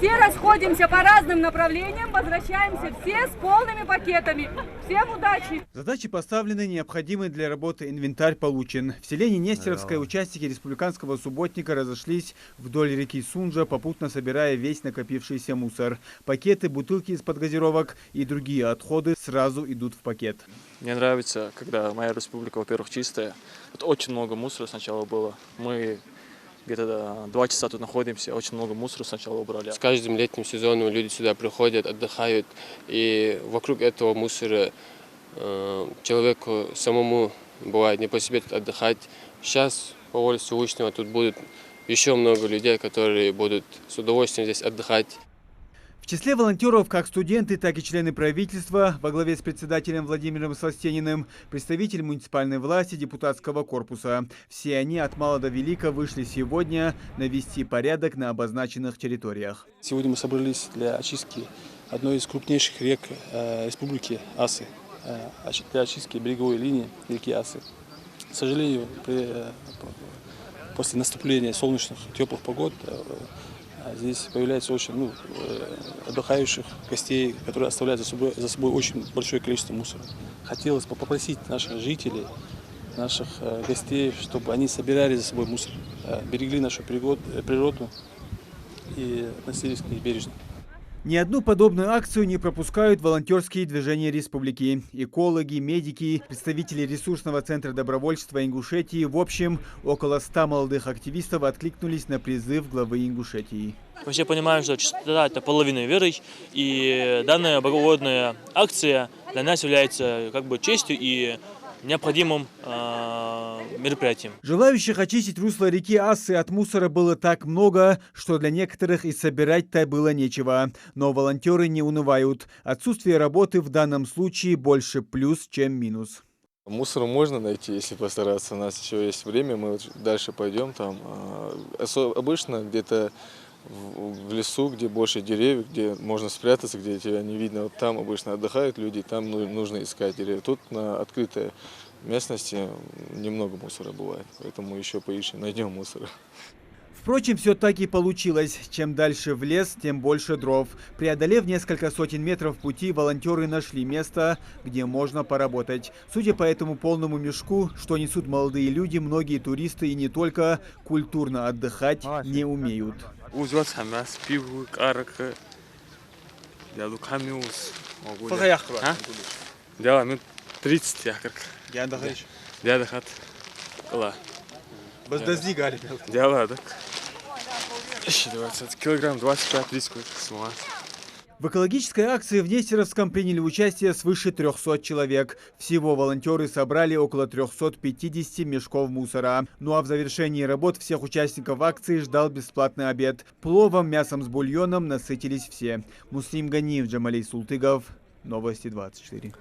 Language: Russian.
Все расходимся по разным направлениям, возвращаемся все с полными пакетами. Всем удачи! Задачи поставлены, необходимый для работы инвентарь получен. В селении Нестеровское участники республиканского субботника разошлись вдоль реки Сунжа, попутно собирая весь накопившийся мусор. Пакеты, бутылки из-под газировок и другие отходы сразу идут в пакет. Мне нравится, когда моя республика, во-первых, чистая. Тут очень много мусора сначала было. Мы где-то 2 часа тут находимся, очень много мусора сначала убрали. С каждым летним сезоном люди сюда приходят, отдыхают, и вокруг этого мусора человеку самому бывает не по себе тут отдыхать. Сейчас, по воле Всевышнего, тут будут еще много людей, которые будут с удовольствием здесь отдыхать. В числе волонтеров как студенты, так и члены правительства во главе с председателем Владимиром Сластениным, представители муниципальной власти, депутатского корпуса. Все они от мала до велика вышли сегодня навести порядок на обозначенных территориях. Сегодня мы собрались для очистки одной из крупнейших рек республики Асы, для очистки береговой линии реки Асы. К сожалению, после наступления солнечных теплых погод здесь появляется очень отдыхающих гостей, которые оставляют за собой очень большое количество мусора. Хотелось бы попросить наших жителей, наших гостей, чтобы они собирали за собой мусор, берегли нашу природу и относились к ней бережно. Ни одну подобную акцию не пропускают волонтерские движения республики. Экологи, медики, представители ресурсного центра добровольчества Ингушетии. В общем, около 100 молодых активистов откликнулись на призыв главы Ингушетии. Мы все понимаем, что чистота – это половина веры, и данная благородная акция для нас является как бы честью и необходимым мероприятием. Желающих очистить русло реки Асы от мусора было так много, что для некоторых и собирать-то было нечего. Но волонтеры не унывают. Отсутствие работы в данном случае больше плюс, чем минус. Мусор можно найти, если постараться. У нас еще есть время, мы дальше пойдем там. Обычно где-то в лесу, где больше деревьев, где можно спрятаться, где тебя не видно, вот там обычно отдыхают люди, там нужно искать деревья. Тут на открытой местности немного мусора бывает, поэтому еще поищем, найдем мусор. Впрочем, все так и получилось. Чем дальше в лес, тем больше дров. Преодолев несколько сотен метров пути, волонтеры нашли место, где можно поработать. Судя по этому полному мешку, что несут молодые люди, многие туристы и не только культурно отдыхать не умеют. Дело минут 30 якорка. Дело так. 20 килограмм, 25-30 смола. В экологической акции в Нестеровском приняли участие свыше 300 человек. Всего волонтеры собрали около 350 мешков мусора. Ну а в завершении работ всех участников акции ждал бесплатный обед. Пловом, мясом с бульоном насытились все. Муслим Ганиев, Джамалей Султыгов. Новости 24.